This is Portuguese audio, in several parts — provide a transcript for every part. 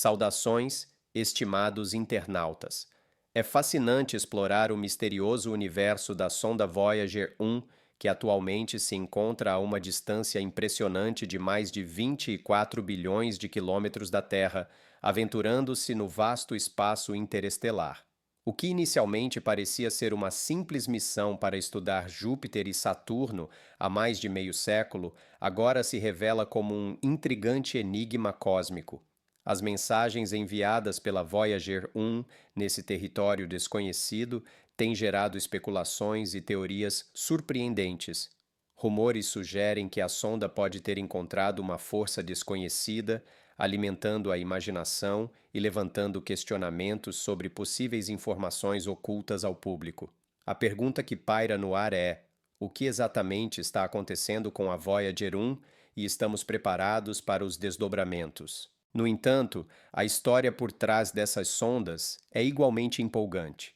Saudações, estimados internautas. É fascinante explorar o misterioso universo da sonda Voyager 1, que atualmente se encontra a uma distância impressionante de mais de 24 bilhões de quilômetros da Terra, aventurando-se no vasto espaço interestelar. O que inicialmente parecia ser uma simples missão para estudar Júpiter e Saturno há mais de meio século, agora se revela como um intrigante enigma cósmico. As mensagens enviadas pela Voyager 1 nesse território desconhecido têm gerado especulações e teorias surpreendentes. Rumores sugerem que a sonda pode ter encontrado uma força desconhecida, alimentando a imaginação e levantando questionamentos sobre possíveis informações ocultas ao público. A pergunta que paira no ar é: o que exatamente está acontecendo com a Voyager 1 e estamos preparados para os desdobramentos? No entanto, a história por trás dessas sondas é igualmente empolgante.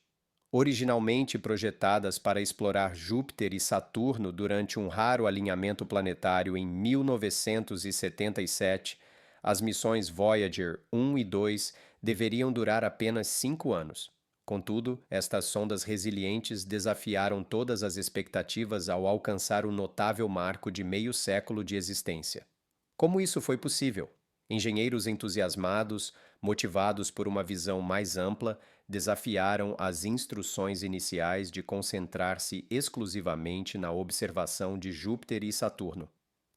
Originalmente projetadas para explorar Júpiter e Saturno durante um raro alinhamento planetário em 1977, as missões Voyager 1 e 2 deveriam durar apenas 5 anos. Contudo, estas sondas resilientes desafiaram todas as expectativas ao alcançar o notável marco de meio século de existência. Como isso foi possível? Engenheiros entusiasmados, motivados por uma visão mais ampla, desafiaram as instruções iniciais de concentrar-se exclusivamente na observação de Júpiter e Saturno.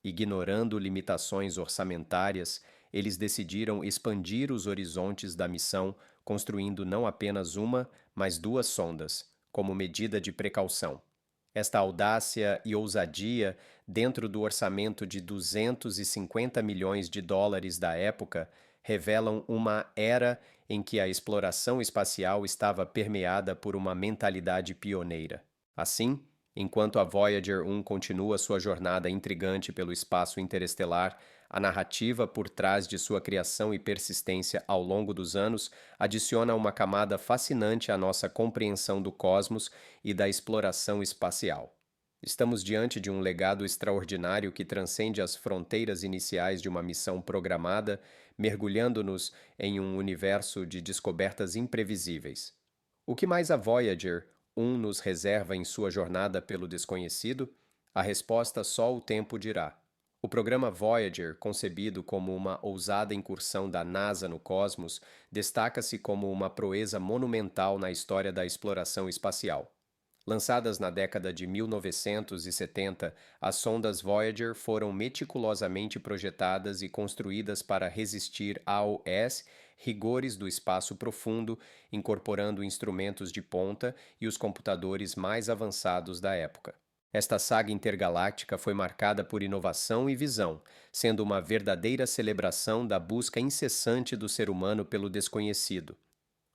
Ignorando limitações orçamentárias, eles decidiram expandir os horizontes da missão, construindo não apenas uma, mas duas sondas, como medida de precaução. Esta audácia e ousadia, dentro do orçamento de 250 milhões de dólares da época, revelam uma era em que a exploração espacial estava permeada por uma mentalidade pioneira. Assim, enquanto a Voyager 1 continua sua jornada intrigante pelo espaço interestelar, a narrativa por trás de sua criação e persistência ao longo dos anos adiciona uma camada fascinante à nossa compreensão do cosmos e da exploração espacial. Estamos diante de um legado extraordinário que transcende as fronteiras iniciais de uma missão programada, mergulhando-nos em um universo de descobertas imprevisíveis. O que mais a Voyager 1 nos reserva em sua jornada pelo desconhecido? A resposta só o tempo dirá. O programa Voyager, concebido como uma ousada incursão da NASA no cosmos, destaca-se como uma proeza monumental na história da exploração espacial. Lançadas na década de 1970, as sondas Voyager foram meticulosamente projetadas e construídas para resistir aos rigores do espaço profundo, incorporando instrumentos de ponta e os computadores mais avançados da época. Esta saga intergaláctica foi marcada por inovação e visão, sendo uma verdadeira celebração da busca incessante do ser humano pelo desconhecido.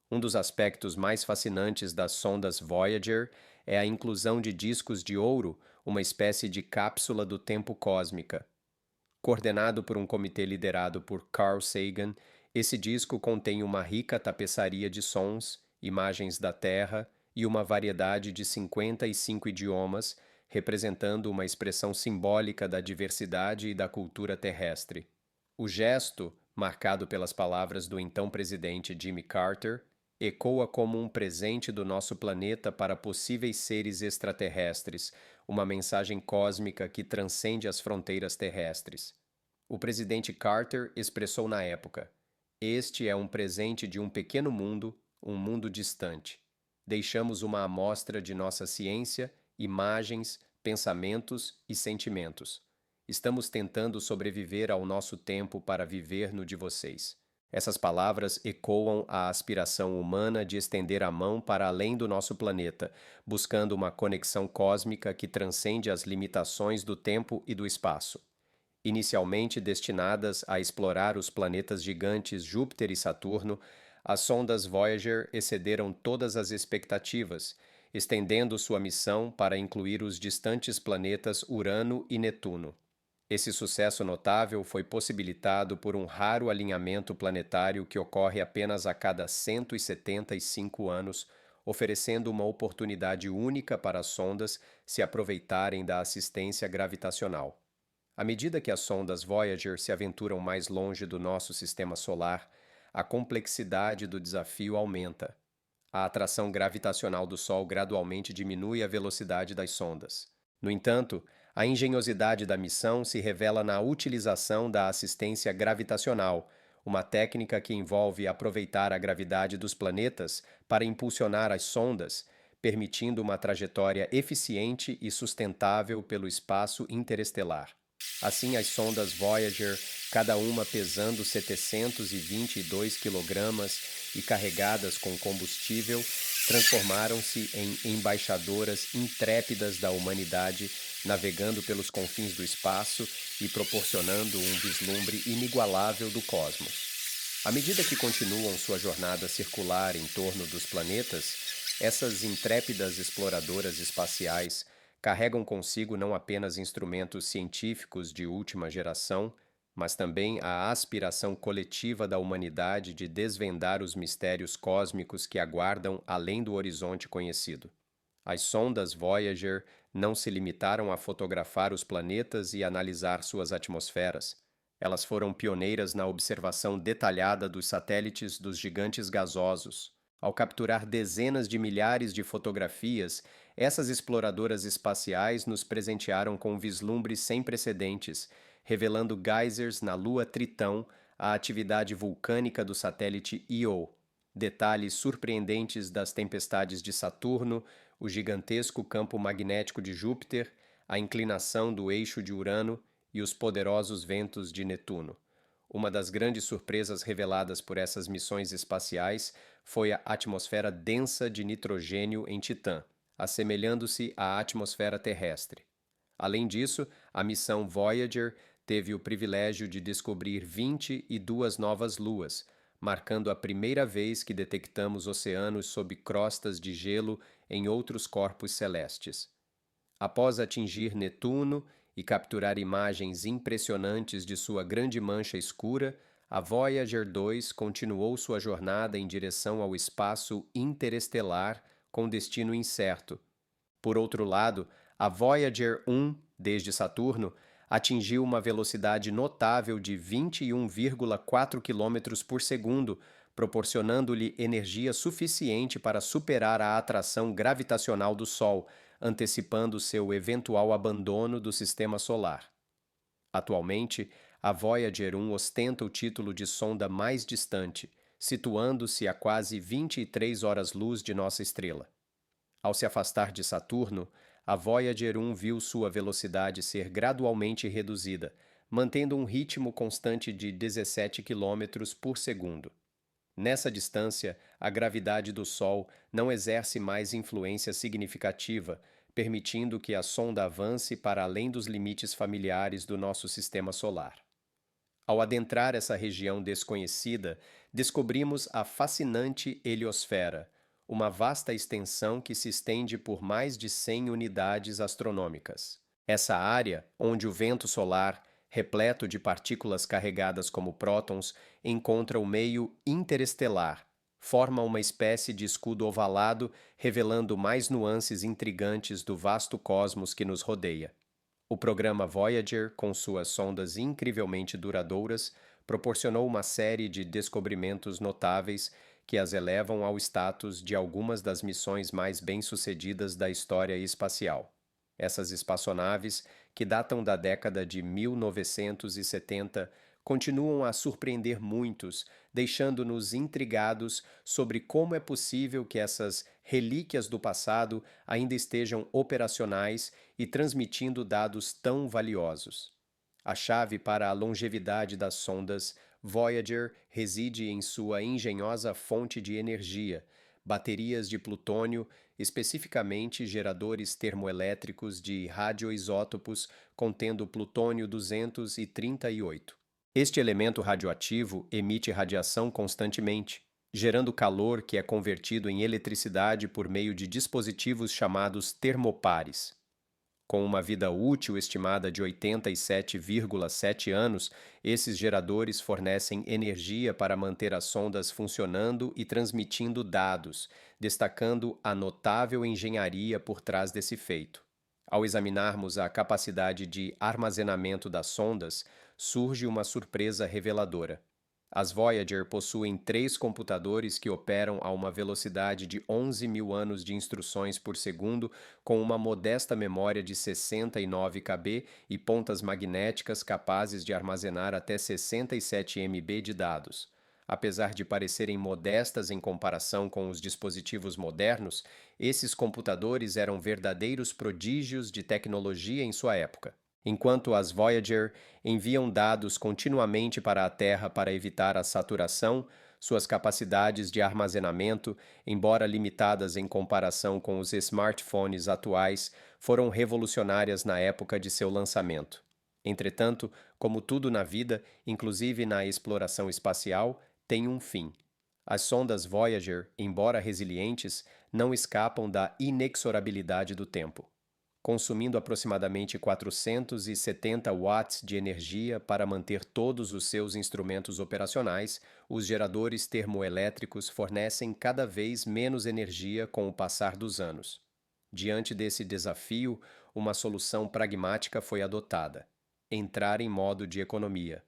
Um dos aspectos mais fascinantes das sondas Voyager é a inclusão de discos de ouro, uma espécie de cápsula do tempo cósmica. Coordenado por um comitê liderado por Carl Sagan, esse disco contém uma rica tapeçaria de sons, imagens da Terra e uma variedade de 55 idiomas, representando uma expressão simbólica da diversidade e da cultura terrestre. O gesto, marcado pelas palavras do então presidente Jimmy Carter, ecoa como um presente do nosso planeta para possíveis seres extraterrestres, uma mensagem cósmica que transcende as fronteiras terrestres. O presidente Carter expressou na época: "Este é um presente de um pequeno mundo, um mundo distante. Deixamos uma amostra de nossa ciência, imagens, pensamentos e sentimentos. Estamos tentando sobreviver ao nosso tempo para viver no de vocês." Essas palavras ecoam a aspiração humana de estender a mão para além do nosso planeta, buscando uma conexão cósmica que transcende as limitações do tempo e do espaço. Inicialmente destinadas a explorar os planetas gigantes Júpiter e Saturno, as sondas Voyager excederam todas as expectativas, estendendo sua missão para incluir os distantes planetas Urano e Netuno. Esse sucesso notável foi possibilitado por um raro alinhamento planetário que ocorre apenas a cada 175 anos, oferecendo uma oportunidade única para as sondas se aproveitarem da assistência gravitacional. À medida que as sondas Voyager se aventuram mais longe do nosso sistema solar, a complexidade do desafio aumenta. A atração gravitacional do Sol gradualmente diminui a velocidade das sondas. No entanto, a engenhosidade da missão se revela na utilização da assistência gravitacional, uma técnica que envolve aproveitar a gravidade dos planetas para impulsionar as sondas, permitindo uma trajetória eficiente e sustentável pelo espaço interestelar. Assim, as sondas Voyager, cada uma pesando 722 quilogramas e carregadas com combustível, transformaram-se em embaixadoras intrépidas da humanidade, navegando pelos confins do espaço e proporcionando um vislumbre inigualável do cosmos. À medida que continuam sua jornada circular em torno dos planetas, essas intrépidas exploradoras espaciais carregam consigo não apenas instrumentos científicos de última geração, mas também a aspiração coletiva da humanidade de desvendar os mistérios cósmicos que aguardam além do horizonte conhecido. As sondas Voyager não se limitaram a fotografar os planetas e analisar suas atmosferas. Elas foram pioneiras na observação detalhada dos satélites dos gigantes gasosos. Ao capturar dezenas de milhares de fotografias, essas exploradoras espaciais nos presentearam com vislumbres sem precedentes, revelando geysers na lua Tritão, a atividade vulcânica do satélite Io, detalhes surpreendentes das tempestades de Saturno, o gigantesco campo magnético de Júpiter, a inclinação do eixo de Urano e os poderosos ventos de Netuno. Uma das grandes surpresas reveladas por essas missões espaciais foi a atmosfera densa de nitrogênio em Titã, assemelhando-se à atmosfera terrestre. Além disso, a missão Voyager teve o privilégio de descobrir 22 novas luas, marcando a primeira vez que detectamos oceanos sob crostas de gelo em outros corpos celestes. Após atingir Netuno e capturar imagens impressionantes de sua grande mancha escura, a Voyager 2 continuou sua jornada em direção ao espaço interestelar com destino incerto. Por outro lado, a Voyager 1, desde Saturno, atingiu uma velocidade notável de 21,4 km por segundo, proporcionando-lhe energia suficiente para superar a atração gravitacional do Sol, antecipando seu eventual abandono do Sistema Solar. Atualmente, a Voyager 1 ostenta o título de sonda mais distante, situando-se a quase 23 horas-luz de nossa estrela. Ao se afastar de Saturno, a Voyager 1 viu sua velocidade ser gradualmente reduzida, mantendo um ritmo constante de 17 km por segundo. Nessa distância, a gravidade do Sol não exerce mais influência significativa, permitindo que a sonda avance para além dos limites familiares do nosso sistema solar. Ao adentrar essa região desconhecida, descobrimos a fascinante heliosfera, uma vasta extensão que se estende por mais de 100 unidades astronômicas. Essa área, onde o vento solar, repleto de partículas carregadas como prótons, encontra o meio interestelar, forma uma espécie de escudo ovalado, revelando mais nuances intrigantes do vasto cosmos que nos rodeia. O programa Voyager, com suas sondas incrivelmente duradouras, proporcionou uma série de descobrimentos notáveis que as elevam ao status de algumas das missões mais bem-sucedidas da história espacial. Essas espaçonaves, que datam da década de 1970, continuam a surpreender muitos, deixando-nos intrigados sobre como é possível que essas relíquias do passado ainda estejam operacionais e transmitindo dados tão valiosos. A chave para a longevidade das sondas Voyager reside em sua engenhosa fonte de energia, baterias de plutônio, especificamente geradores termoelétricos de radioisótopos contendo plutônio 238. Este elemento radioativo emite radiação constantemente, gerando calor que é convertido em eletricidade por meio de dispositivos chamados termopares. Com uma vida útil estimada de 87,7 anos, esses geradores fornecem energia para manter as sondas funcionando e transmitindo dados, destacando a notável engenharia por trás desse feito. Ao examinarmos a capacidade de armazenamento das sondas, surge uma surpresa reveladora. As Voyager possuem três computadores que operam a uma velocidade de 11.000 anos de instruções por segundo, com uma modesta memória de 69 KB e pontas magnéticas capazes de armazenar até 67 MB de dados. Apesar de parecerem modestas em comparação com os dispositivos modernos, esses computadores eram verdadeiros prodígios de tecnologia em sua época. Enquanto as Voyager enviam dados continuamente para a Terra para evitar a saturação, suas capacidades de armazenamento, embora limitadas em comparação com os smartphones atuais, foram revolucionárias na época de seu lançamento. Entretanto, como tudo na vida, inclusive na exploração espacial, tem um fim. As sondas Voyager, embora resilientes, não escapam da inexorabilidade do tempo. Consumindo aproximadamente 470 watts de energia para manter todos os seus instrumentos operacionais, os geradores termoelétricos fornecem cada vez menos energia com o passar dos anos. Diante desse desafio, uma solução pragmática foi adotada: entrar em modo de economia.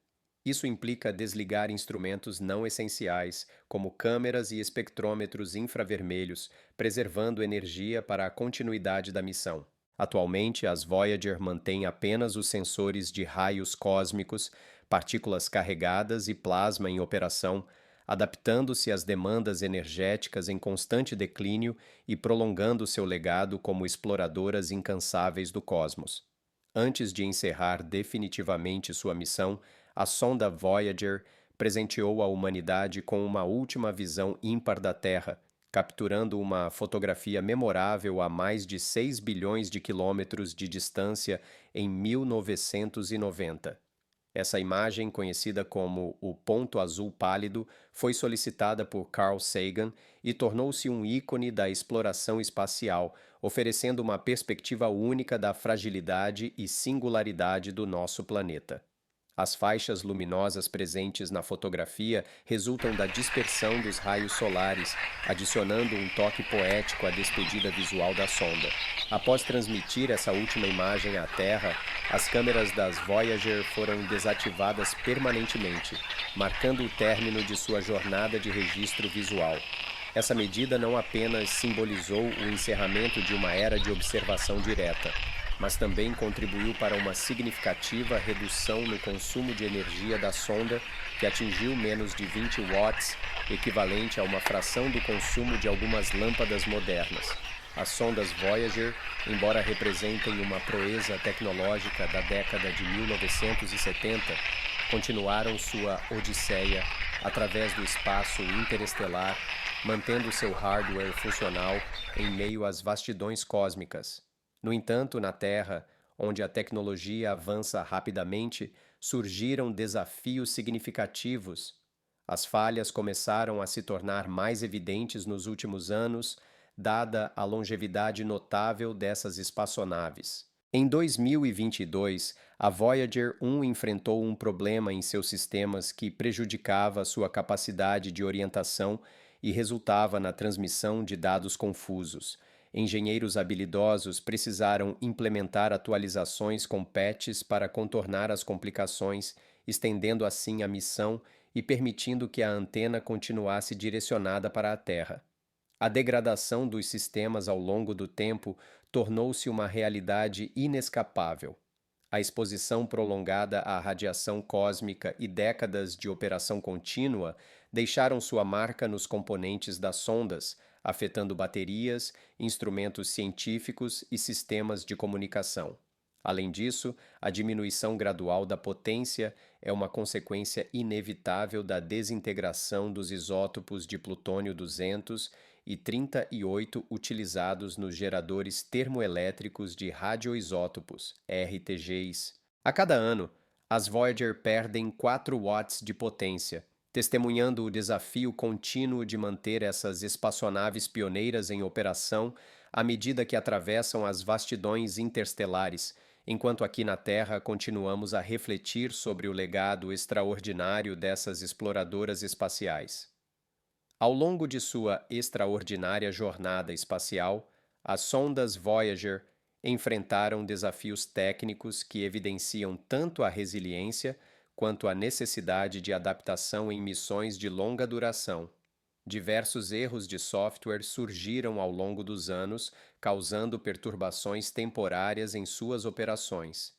Isso implica desligar instrumentos não essenciais, como câmeras e espectrômetros infravermelhos, preservando energia para a continuidade da missão. Atualmente, as Voyager mantêm apenas os sensores de raios cósmicos, partículas carregadas e plasma em operação, adaptando-se às demandas energéticas em constante declínio e prolongando seu legado como exploradoras incansáveis do cosmos. Antes de encerrar definitivamente sua missão, a sonda Voyager presenteou a humanidade com uma última visão ímpar da Terra, capturando uma fotografia memorável a mais de 6 bilhões de quilômetros de distância em 1990. Essa imagem, conhecida como o ponto azul pálido, foi solicitada por Carl Sagan e tornou-se um ícone da exploração espacial, oferecendo uma perspectiva única da fragilidade e singularidade do nosso planeta. As faixas luminosas presentes na fotografia resultam da dispersão dos raios solares, adicionando um toque poético à despedida visual da sonda. Após transmitir essa última imagem à Terra, as câmeras das Voyager foram desativadas permanentemente, marcando o término de sua jornada de registro visual. Essa medida não apenas simbolizou o encerramento de uma era de observação direta, mas também contribuiu para uma significativa redução no consumo de energia da sonda, que atingiu menos de 20 watts, equivalente a uma fração do consumo de algumas lâmpadas modernas. As sondas Voyager, embora representem uma proeza tecnológica da década de 1970, continuaram sua odisseia através do espaço interestelar, mantendo seu hardware funcional em meio às vastidões cósmicas. No entanto, na Terra, onde a tecnologia avança rapidamente, surgiram desafios significativos. As falhas começaram a se tornar mais evidentes nos últimos anos, dada a longevidade notável dessas espaçonaves. Em 2022, a Voyager 1 enfrentou um problema em seus sistemas que prejudicava sua capacidade de orientação e resultava na transmissão de dados confusos. Engenheiros habilidosos precisaram implementar atualizações com patches para contornar as complicações, estendendo assim a missão e permitindo que a antena continuasse direcionada para a Terra. A degradação dos sistemas ao longo do tempo tornou-se uma realidade inescapável. A exposição prolongada à radiação cósmica e décadas de operação contínua deixaram sua marca nos componentes das sondas, afetando baterias, instrumentos científicos e sistemas de comunicação. Além disso, a diminuição gradual da potência é uma consequência inevitável da desintegração dos isótopos de plutônio 200 e 38 utilizados nos geradores termoelétricos de radioisótopos, RTGs. A cada ano, as Voyager perdem 4 watts de potência, testemunhando o desafio contínuo de manter essas espaçonaves pioneiras em operação à medida que atravessam as vastidões interstelares, enquanto aqui na Terra continuamos a refletir sobre o legado extraordinário dessas exploradoras espaciais. Ao longo de sua extraordinária jornada espacial, as sondas Voyager enfrentaram desafios técnicos que evidenciam tanto a resiliência quanto à necessidade de adaptação em missões de longa duração. Diversos erros de software surgiram ao longo dos anos, causando perturbações temporárias em suas operações.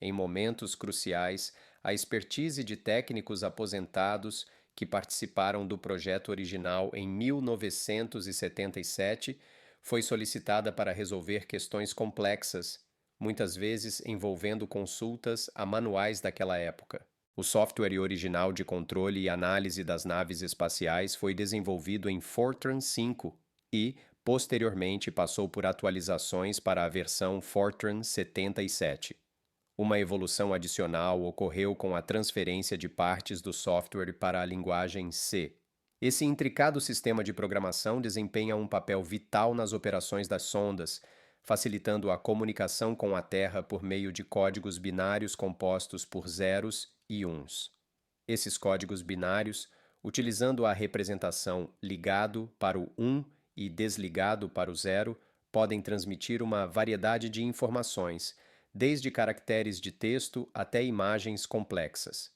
Em momentos cruciais, a expertise de técnicos aposentados que participaram do projeto original em 1977 foi solicitada para resolver questões complexas, muitas vezes envolvendo consultas a manuais daquela época. O software original de controle e análise das naves espaciais foi desenvolvido em Fortran 5 e, posteriormente, passou por atualizações para a versão Fortran 77. Uma evolução adicional ocorreu com a transferência de partes do software para a linguagem C. Esse intricado sistema de programação desempenha um papel vital nas operações das sondas, facilitando a comunicação com a Terra por meio de códigos binários compostos por zeros e uns. Esses códigos binários, utilizando a representação ligado para o 1 e desligado para o 0, podem transmitir uma variedade de informações, desde caracteres de texto até imagens complexas.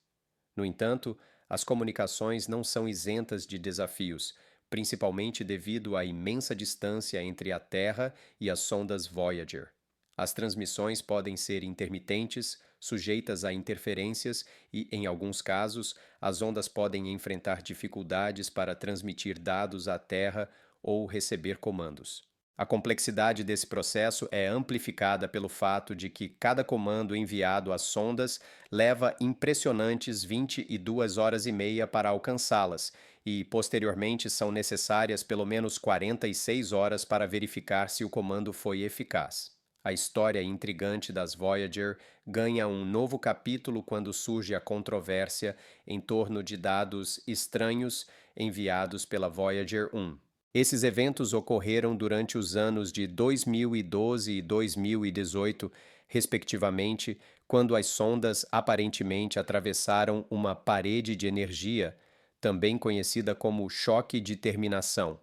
No entanto, as comunicações não são isentas de desafios, principalmente devido à imensa distância entre a Terra e as sondas Voyager. As transmissões podem ser intermitentes, sujeitas a interferências e, em alguns casos, as ondas podem enfrentar dificuldades para transmitir dados à Terra ou receber comandos. A complexidade desse processo é amplificada pelo fato de que cada comando enviado às sondas leva impressionantes 22 horas e meia para alcançá-las, e posteriormente são necessárias pelo menos 46 horas para verificar se o comando foi eficaz. A história intrigante das Voyager ganha um novo capítulo quando surge a controvérsia em torno de dados estranhos enviados pela Voyager 1. Esses eventos ocorreram durante os anos de 2012 e 2018, respectivamente, quando as sondas aparentemente atravessaram uma parede de energia, também conhecida como choque de terminação.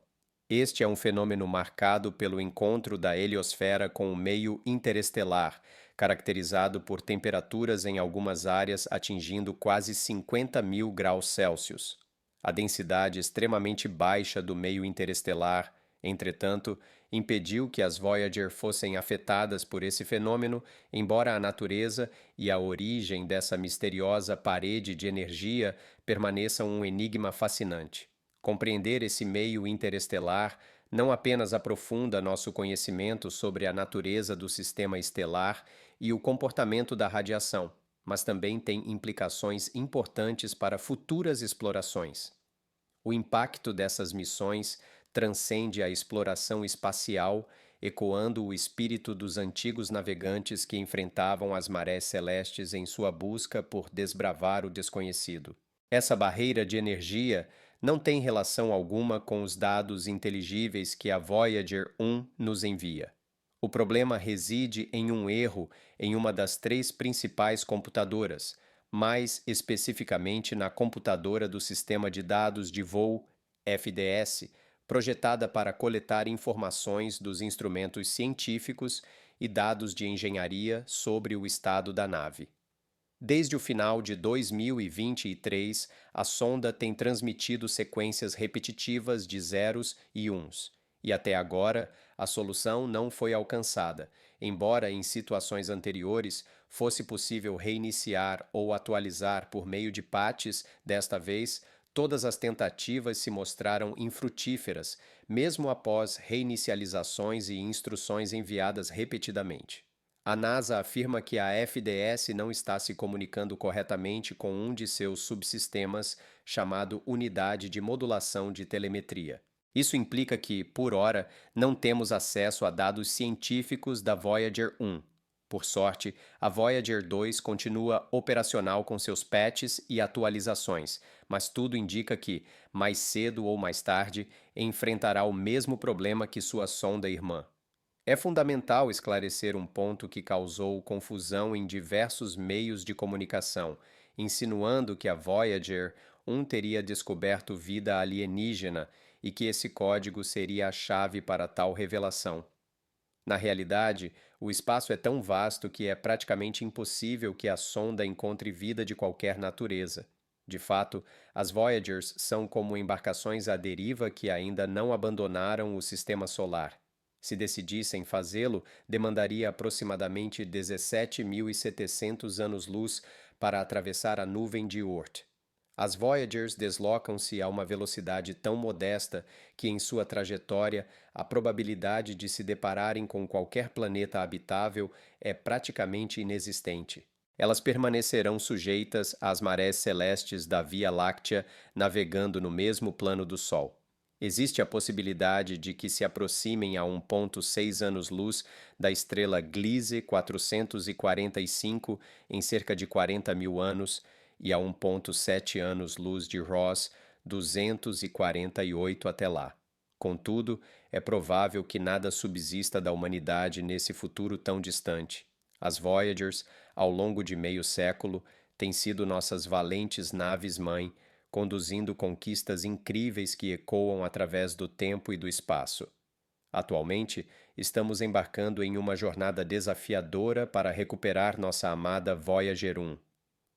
Este é um fenômeno marcado pelo encontro da heliosfera com o meio interestelar, caracterizado por temperaturas em algumas áreas atingindo quase 50.000 graus Celsius. A densidade extremamente baixa do meio interestelar, entretanto, impediu que as Voyager fossem afetadas por esse fenômeno, embora a natureza e a origem dessa misteriosa parede de energia permaneçam um enigma fascinante. Compreender esse meio interestelar não apenas aprofunda nosso conhecimento sobre a natureza do sistema estelar e o comportamento da radiação, mas também tem implicações importantes para futuras explorações. O impacto dessas missões transcende a exploração espacial, ecoando o espírito dos antigos navegantes que enfrentavam as marés celestes em sua busca por desbravar o desconhecido. Essa barreira de energia não tem relação alguma com os dados inteligíveis que a Voyager 1 nos envia. O problema reside em um erro em uma das três principais computadoras, mais especificamente na computadora do Sistema de Dados de Voo, FDS, projetada para coletar informações dos instrumentos científicos e dados de engenharia sobre o estado da nave. Desde o final de 2023, a sonda tem transmitido sequências repetitivas de zeros e uns, e até agora a solução não foi alcançada, embora em situações anteriores fosse possível reiniciar ou atualizar por meio de patches. Desta vez, todas as tentativas se mostraram infrutíferas, mesmo após reinicializações e instruções enviadas repetidamente. A NASA afirma que a FDS não está se comunicando corretamente com um de seus subsistemas, chamado Unidade de Modulação de Telemetria. Isso implica que, por hora, não temos acesso a dados científicos da Voyager 1. Por sorte, a Voyager 2 continua operacional com seus patches e atualizações, mas tudo indica que, mais cedo ou mais tarde, enfrentará o mesmo problema que sua sonda irmã. É fundamental esclarecer um ponto que causou confusão em diversos meios de comunicação, insinuando que a Voyager 1 teria descoberto vida alienígena e que esse código seria a chave para tal revelação. Na realidade, o espaço é tão vasto que é praticamente impossível que a sonda encontre vida de qualquer natureza. De fato, as Voyagers são como embarcações à deriva que ainda não abandonaram o sistema solar. Se decidissem fazê-lo, demandaria aproximadamente 17.700 anos-luz para atravessar a nuvem de Oort. As Voyagers deslocam-se a uma velocidade tão modesta que, em sua trajetória, a probabilidade de se depararem com qualquer planeta habitável é praticamente inexistente. Elas permanecerão sujeitas às marés celestes da Via Láctea, navegando no mesmo plano do Sol. Existe a possibilidade de que se aproximem a 1,6 anos-luz da estrela Gliese 445 em cerca de 40 mil anos e a 1,7 anos-luz de Ross 248 até lá. Contudo, é provável que nada subsista da humanidade nesse futuro tão distante. As Voyagers, ao longo de meio século, têm sido nossas valentes naves-mãe, conduzindo conquistas incríveis que ecoam através do tempo e do espaço. Atualmente, estamos embarcando em uma jornada desafiadora para recuperar nossa amada Voyager 1.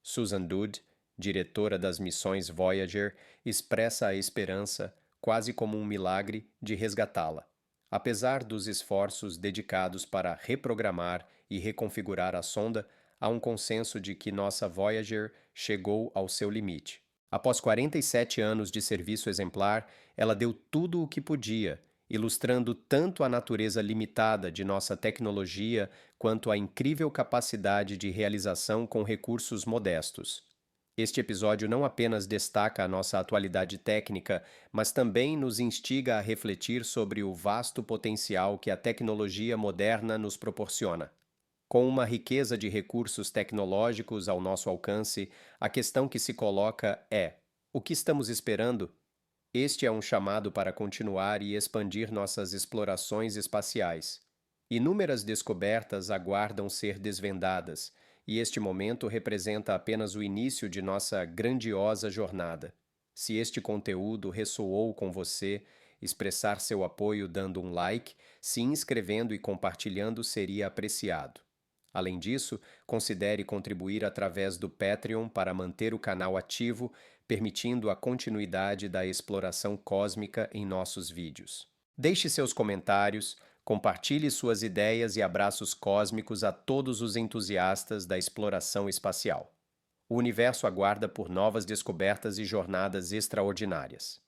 Susan Dood, diretora das missões Voyager, expressa a esperança, quase como um milagre, de resgatá-la. Apesar dos esforços dedicados para reprogramar e reconfigurar a sonda, há um consenso de que nossa Voyager chegou ao seu limite. Após 47 anos de serviço exemplar, ela deu tudo o que podia, ilustrando tanto a natureza limitada de nossa tecnologia quanto a incrível capacidade de realização com recursos modestos. Este episódio não apenas destaca a nossa atualidade técnica, mas também nos instiga a refletir sobre o vasto potencial que a tecnologia moderna nos proporciona. Com uma riqueza de recursos tecnológicos ao nosso alcance, a questão que se coloca é: o que estamos esperando? Este é um chamado para continuar e expandir nossas explorações espaciais. Inúmeras descobertas aguardam ser desvendadas, e este momento representa apenas o início de nossa grandiosa jornada. Se este conteúdo ressoou com você, expressar seu apoio dando um like, se inscrevendo e compartilhando seria apreciado. Além disso, considere contribuir através do Patreon para manter o canal ativo, permitindo a continuidade da exploração cósmica em nossos vídeos. Deixe seus comentários, compartilhe suas ideias e abraços cósmicos a todos os entusiastas da exploração espacial. O universo aguarda por novas descobertas e jornadas extraordinárias.